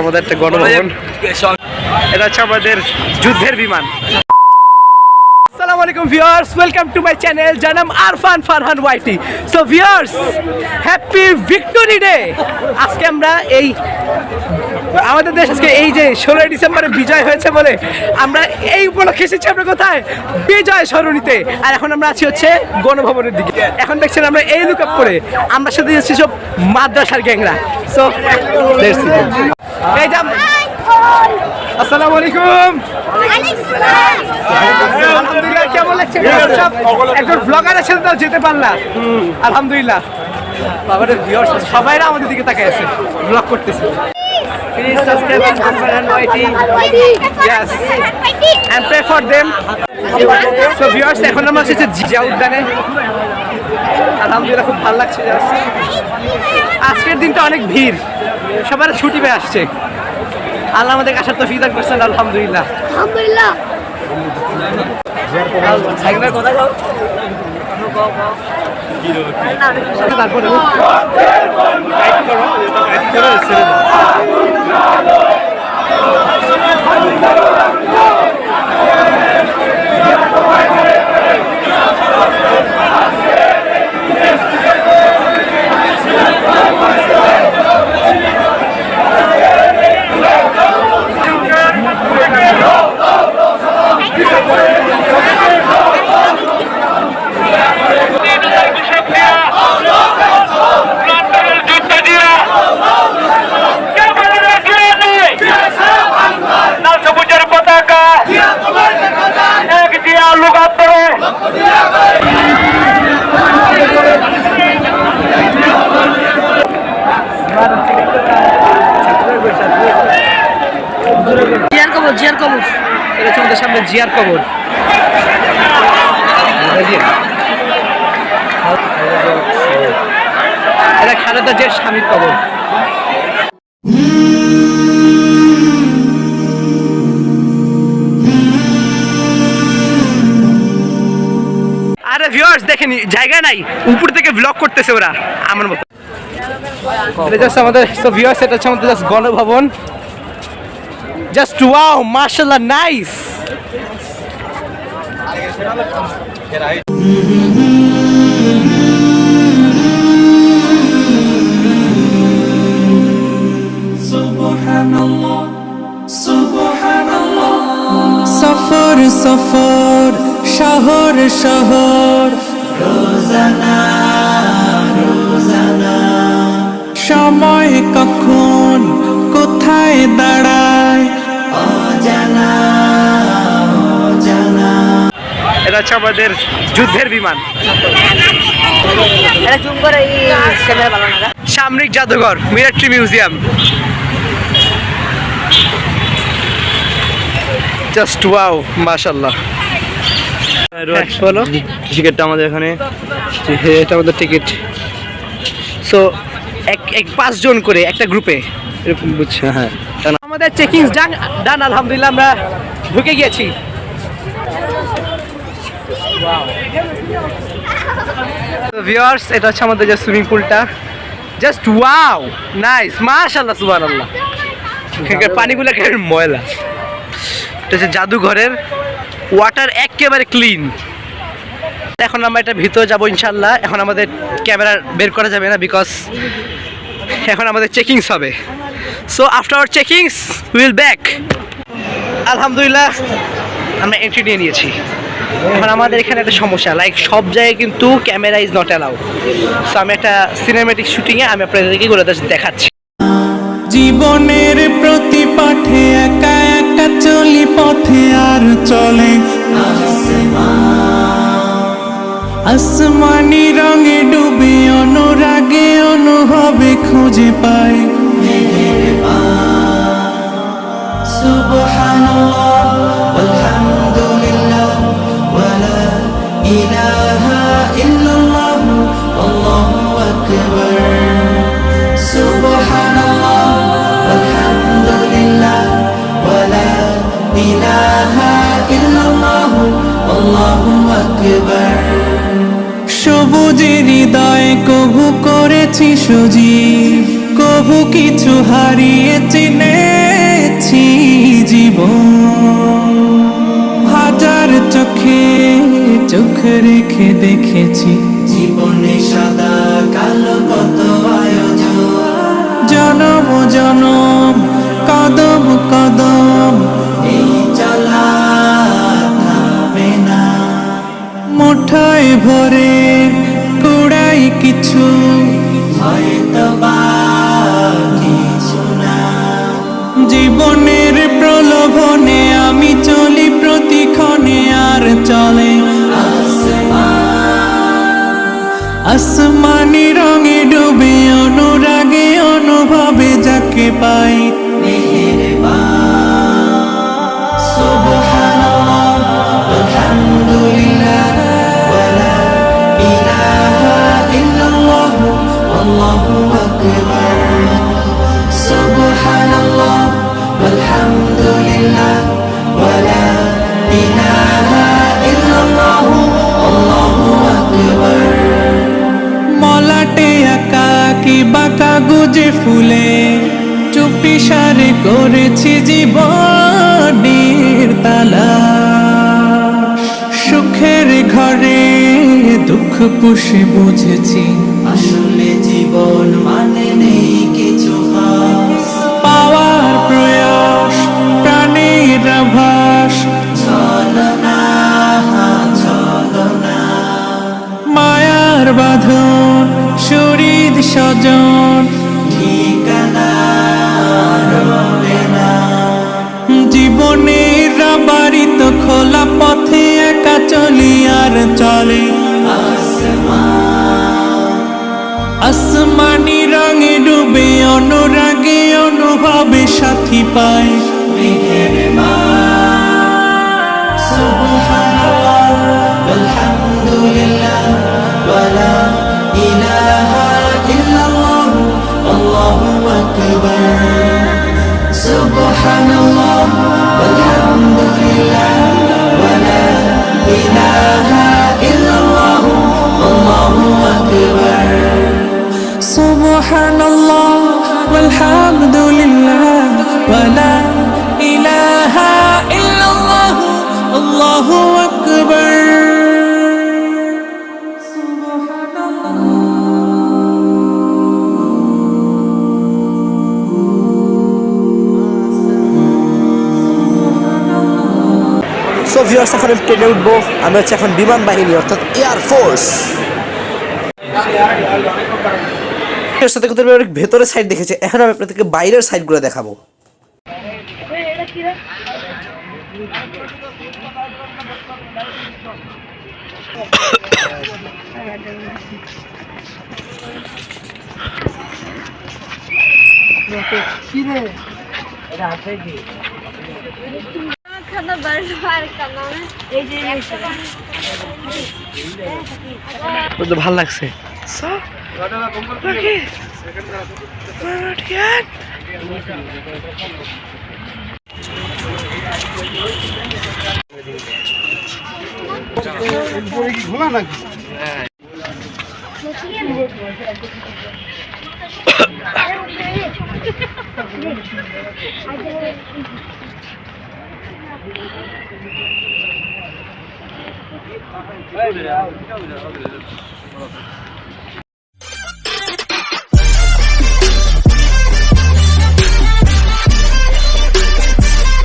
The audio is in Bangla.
আমাদের একটা গণভবন, এটা হচ্ছে আমাদের যুদ্ধের বিমান। আসসালামু আলাইকুম viewers, welcome to my channel, যার নাম Arfan Farhan YT. So viewers, happy victory day. আজকে আমরা আমাদের দেশ আজকে এই যে 16 ডিসেম্বরে বিজয় হয়েছে বলে আমরা এই উপলক্ষে এসেছি আমরা কোথায়, বিজয় সরণিতে। আর এখন আমরা আছি হচ্ছে গণভবনের দিকে। এখন দেখছেন আমরা এই লুক আপ করে আমরা সাথে যাচ্ছি সব মাদ্রাসার গ্যাংরা। So let's see. এই যে আসসালামু আলাইকুম। আলহামদুলিল্লাহ, কেমন লাগছে? একজন ব্লগার আছেন তো যেতে পারলাম, আলহামদুলিল্লাহ। বাবার ভিউয়ার্স সবাই আমাদের দিকে তাকিয়ে আছে, ব্লগ করতেছে। Please subscribe to Farhan YT. Yes. And pray for them. So viewers, এখন আমরা আছি জিয়া উদ্যানে। আলহামদুলিল্লাহ, খুব ভালো লাগছে। আজকের দিনটা অনেক ভিড়, সবার ছুটি পেয়ে আসছে। আল্লাহ আমাদের আসার তৌফিক দান করছেন, আলহামদুলিল্লাহ। আলহামদুলিল্লাহ। সাইকেলের কথা গাও। তারপরে জিয়ার কবর, এটা হচ্ছে আমাদের সামনে জিয়ার কবর। এটা খালেদা জিয়ার স্বামীর কবর। আরে ভিউয়ার্স দেখেন, জায়গা নাই, উপর থেকে ব্লগ করতেছে ওরা আমার মতো। এটা জাস্ট আমাদের, সো ভিউয়ার্স এটা হচ্ছে আমাদের just Ganabhaban. Just wow, mashallah, nice. Subhanallah, Subhanallah. Safar, safar, shahar, shahar. Rozana, Rozana. সময় কখন কোথায় দাঁড়ায় অজানা, অজানা। এটা হচ্ছে আমাদের যুদ্ধের বিমান। সামরিক জাদুঘর, মিলিটারি মিউজিয়াম। জাস্ট ওয়াও, মাশাআল্লাহ। বলো, টিকিটটা আমাদের এখানে, এটা আমাদের টিকিট। সো এক 5 জন করে একটা গ্রুপে এরকম, বুঝছে? হ্যাঁ, আমাদের চেকিং ডান, আলহামদুলিল্লাহ, আমরা ঢুকে গিয়েছি। ভিউয়ার্স এটা হচ্ছে আমাদের যে সুইমিং পুলটা, জাস্ট ওয়াও, নাইস, মাশাআল্লাহ, সুবহানাল্লাহ। এখানকার পানিগুলো কেমন ময়লা। এটা হচ্ছে জাদুঘরের ওয়াটার, একেবারে ক্লিন। এখন আমরা এটা ভিতরে যাবো ইনশাল্লাহ। এখন আমাদের ক্যামেরা বের করা যাবে না, বিকজ এখন আমাদের চেকিংস হবে। So after our checkings will back. আলহামদুলিল্লাহ, আমরা এন্ট্রি নিয়ে নিয়েছি। এখন আমাদের এখানে একটা সমস্যা, লাইক সব জায়গায় কিন্তু camera is not allow. So আমি একটা সিনেমেটিক শুটিংয়ে আমি আপনাদেরকে করে দেখাচ্ছি। জীবনের প্রতি পাঠে একা একা চলি পথে, আর চলে আসমানি রঙে ডুবে, অনুরাগে অনুভবে খুঁজে পাই সুবহানাল্লাহ, আলহামদুলিল্লাহ, ওয়ালা ইলাহা ইল্লাল্লাহ, আল্লাহু আকবার। সুবহানাল্লাহ, আলহামদুলিল্লাহ, ওয়ালা ইলাহা ইল্লাল্লাহ, আল্লাহু আকবার। সবুজের হৃদয়ে কভু করেছি সজীব, কভু বহু কিছু হারিয়ে চিনেছি জীবন, হাজার চোখে চোখ রেখে দেখেছি জীবনে সাদা কালো কত আয়োজন, জনম জনম কদম কদম এই চলা থামে না, মুঠোয় ভরে কুড়াই কিছু হয়তো বা কিছু না, জীবনের প্রলোভনে আমি চলি প্রতিক্ষণে আর চলে আসমানি রঙে ডুবে অনুরাগে অনুভবে যাকে পাই সুবহানাল্লাহ আলহামদুলিল্লাহ ওয়ালা ইলাহা ইল্লাল্লাহ আল্লাহু আকবার, সুবহানাল্লাহ আলহামদুলিল্লাহ ওয়ালা ইলাহা ইল্লাল্লাহ আল্লাহু আকবার, মলাটে আঁকা কি বাঁকা গুজে ফুলে চুপি সারে করেছি জীবনের তালা, সুখের ঘরে দুঃখ পুষে বুঝেছি আসলে জীবন মানে নেই কিছু খাস, পাওয়ার প্রয়াস প্রাণের আভাস ছলনা ছলনা, মায়ার বাঁধন শরীর স্বজন ঠিকানা রবে না, জীবনের বাড়িত খোলা পথে একা চলি আর চলে আসমানি রঙে ডুবে অনুরাগে অনুভবে সাথী পায় সুবহানাল্লাহ আলহামদুলিল্লাহ ওয়ালা ইলাহা ইল্লাল্লাহ আল্লাহু আকবার, সুবহানাল্লাহ আলহামদুলিল্লাহ ওয়ালা ইলাহা ইল্লাল্লাহ আল্লাহু আকবার, সুবহানাল্লাহ আলহামদুলিল্লাহ ওয়ালা ইলাহা ইল্লাল্লাহ আল্লাহু আকবার। সো ভিউয়ার্স, এখন আমি ট্রেনে উঠবো। আমি হচ্ছে এখন বিমান বাহিনী অর্থাৎ এয়ার ফোর্স। এর সাথে কোথাও অনেক ভেতরের সাইড দেখেছে, এখন আমি আপনাদেরকে বাইরের সাইডগুলো দেখাবো। ভাল লাগছে। ঘোলা নাকি